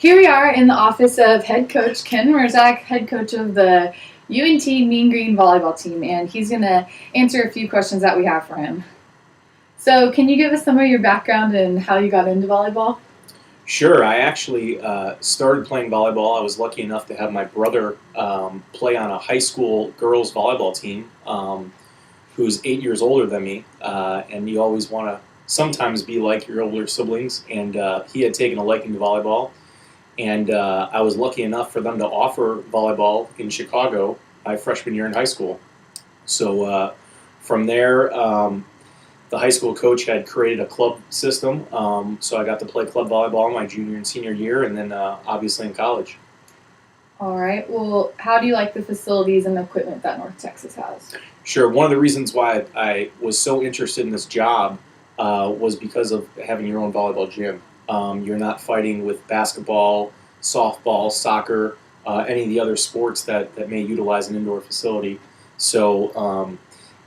Here we are in the office of head coach Ken Merzak, head coach of the UNT Mean Green volleyball team, and he's going to answer a few questions that we have for him. So can you give us some of your background and how you got into volleyball? Sure. I actually started playing volleyball. I was lucky enough to have my brother play on a high school girls volleyball team who's 8 years older than me, and you always want to sometimes be like your older siblings, and he had taken a liking to volleyball. And I was lucky enough for them to offer volleyball in Chicago my freshman year in high school. So from there, the high school coach had created a club system, so I got to play club volleyball my junior and senior year, and then obviously in college. All right. Well, how do you like the facilities and the equipment that North Texas has? Sure. One of the reasons why I was so interested in this job was because of having your own volleyball gym. You're not fighting with basketball, softball, soccer, any of the other sports that may utilize an indoor facility. So,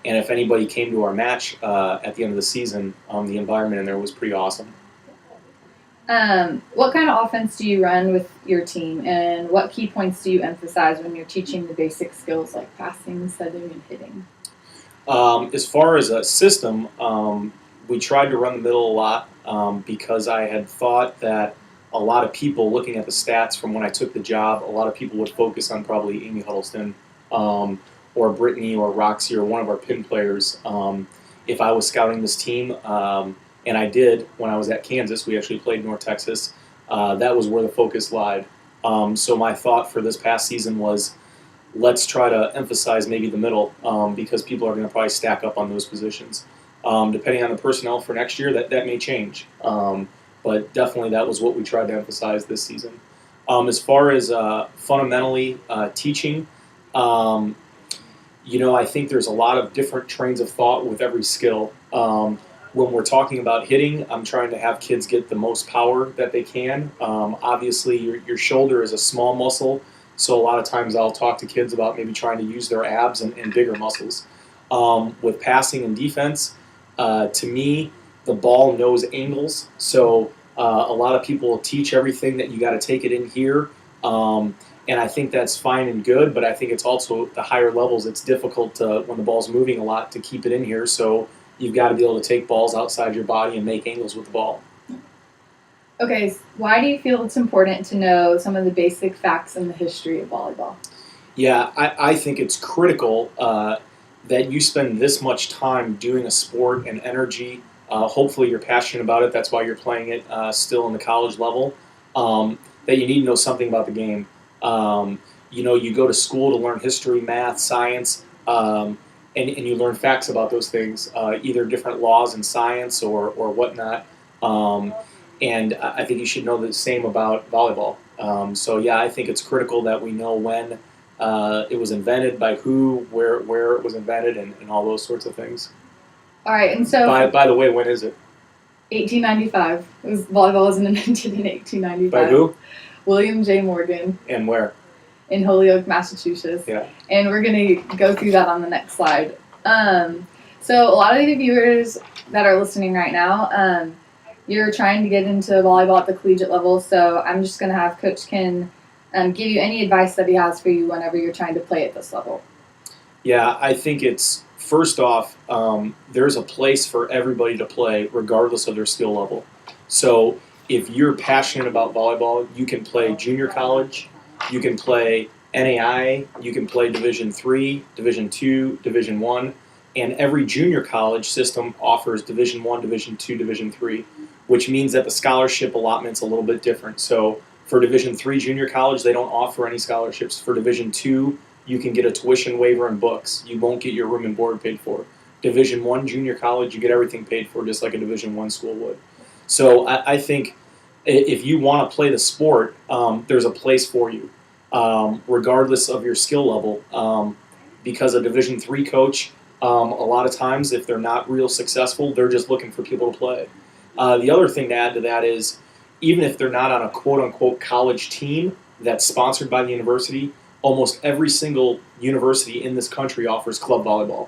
and if anybody came to our match at the end of the season, the environment in there was pretty awesome. What kind of offense do you run with your team, and what key points do you emphasize when you're teaching the basic skills like passing, setting, and hitting? As far as a system, we tried to run the middle a lot because I had thought that a lot of people, looking at the stats from when I took the job, a lot of people would focus on probably Amy Huddleston or Brittany or Roxy or one of our pin players. If I was scouting this team, and I did when I was at Kansas, we actually played North Texas, that was where the focus lied. So my thought for this past season was, let's try to emphasize maybe the middle because people are going to probably stack up on those positions. Depending on the personnel for next year, that may change. But definitely that was what we tried to emphasize this season. As far as fundamentally teaching, I think there's a lot of different trains of thought with every skill. When we're talking about hitting, I'm trying to have kids get the most power that they can. Obviously, your shoulder is a small muscle, so a lot of times I'll talk to kids about maybe trying to use their abs and bigger muscles. With passing and defense, to me, the ball knows angles, so a lot of people teach everything that you got to take it in here, and I think that's fine and good, but I think it's also the higher levels, it's difficult to, when the ball's moving a lot, to keep it in here, so you've got to be able to take balls outside your body and make angles with the ball. Okay, why do you feel it's important to know some of the basic facts in the history of volleyball? Yeah, I think it's critical that you spend this much time doing a sport and energy. Hopefully you're passionate about it. That's why you're playing it still in the college level. That you need to know something about the game. You go to school to learn history, math, science, and you learn facts about those things, either different laws in science or whatnot. And I think you should know the same about volleyball. So yeah, I think it's critical that we know when it was invented, by who, where it was invented, and all those sorts of things. All right, and so by the way, when is it? 1895. Volleyball was invented in 1895. By who? William J. Morgan. And where? In Holyoke, Massachusetts. Yeah. And we're going to go through that on the next slide. So a lot of the viewers that are listening right now, you're trying to get into volleyball at the collegiate level, so I'm just going to have Coach Ken give you any advice that he has for you whenever you're trying to play at this level. Yeah, I think it's, first off, there's a place for everybody to play regardless of their skill level. So if you're passionate about volleyball, you can play junior college, you can play NAI, you can play Division III, Division II, Division I, and every junior college system offers Division I, Division II, Division III, which means that the scholarship allotment's a little bit different. So for Division III junior college, they don't offer any scholarships. For Division II, you can get a tuition waiver and books. You won't get your room and board paid for. Division I junior college, you get everything paid for, just like a Division I school would. So I think if you want to play the sport, there's a place for you, regardless of your skill level. Because a Division III coach, a lot of times, if they're not real successful, they're just looking for people to play. The other thing to add to that is, even if they're not on a quote-unquote college team that's sponsored by the university, almost every single university in this country offers club volleyball.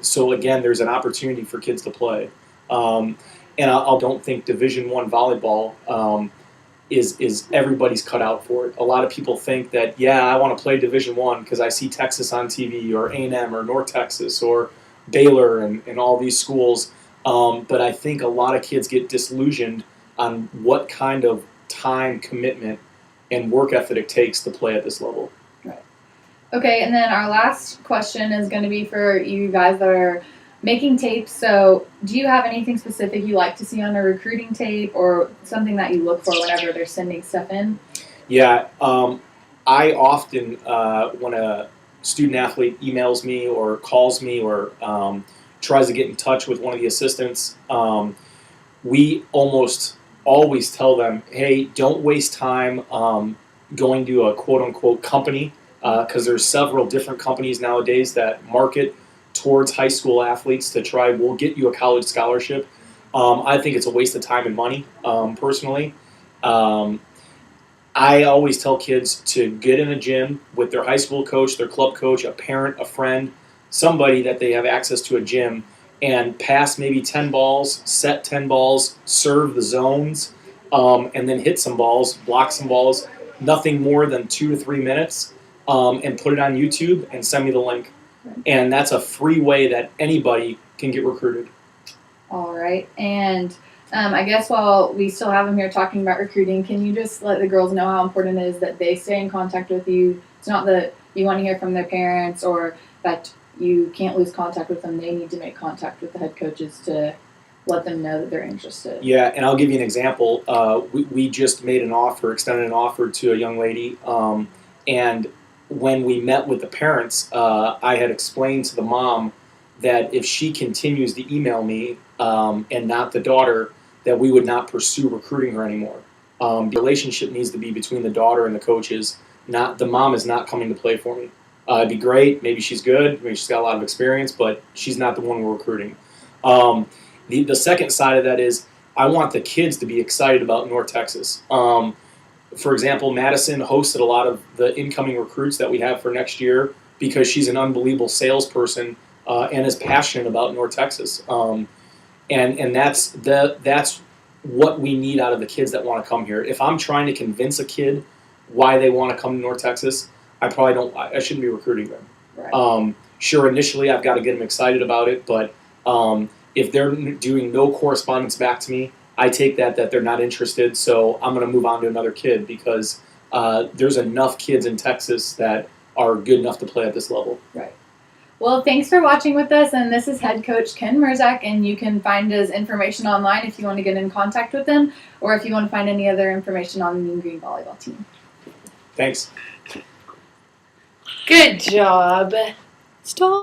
So again, there's an opportunity for kids to play. And I don't think Division I volleyball is everybody's cut out for it. A lot of people think that, yeah, I want to play Division I because I see Texas on TV or A&M or North Texas or Baylor and all these schools. But I think a lot of kids get disillusioned on what kind of time commitment and work ethic it takes to play at this level. Right. Okay, and then our last question is going to be for you guys that are making tapes. So do you have anything specific you like to see on a recruiting tape or something that you look for whenever they're sending stuff in? Yeah, I often, when a student athlete emails me or calls me or tries to get in touch with one of the assistants, we almost always tell them, hey, don't waste time going to a quote-unquote company, because there's several different companies nowadays that market towards high school athletes to try, we'll get you a college scholarship. I think it's a waste of time and money, personally. I always tell kids to get in a gym with their high school coach, their club coach, a parent, a friend, somebody that they have access to a gym, and pass maybe 10 balls, set 10 balls, serve the zones, and then hit some balls, block some balls, nothing more than 2 to 3 minutes, and put it on YouTube and send me the link. And that's a free way that anybody can get recruited. All right. And I guess while we still have them here talking about recruiting, can you just let the girls know how important it is that they stay in contact with you? It's not that you want to hear from their parents or that you can't lose contact with them. They need to make contact with the head coaches to let them know that they're interested. Yeah, and I'll give you an example. We just made an offer, extended an offer to a young lady, and when we met with the parents, I had explained to the mom that if she continues to email me and not the daughter, that we would not pursue recruiting her anymore. The relationship needs to be between the daughter and the coaches. Not the mom is not coming to play for me. It'd be great. Maybe she's good. Maybe she's got a lot of experience, but she's not the one we're recruiting. The second side of that is I want the kids to be excited about North Texas. For example, Madison hosted a lot of the incoming recruits that we have for next year because she's an unbelievable salesperson and is passionate about North Texas. And that's what we need out of the kids that want to come here. If I'm trying to convince a kid why they want to come to North Texas, I shouldn't be recruiting them. Right. Sure, initially I've got to get them excited about it, but if they're doing no correspondence back to me, I take that they're not interested, so I'm going to move on to another kid because there's enough kids in Texas that are good enough to play at this level. Right. Well, thanks for watching with us, and this is head coach Ken Merzak, and you can find his information online if you want to get in contact with him or if you want to find any other information on the Mean Green volleyball team. Thanks. Good job. Stop.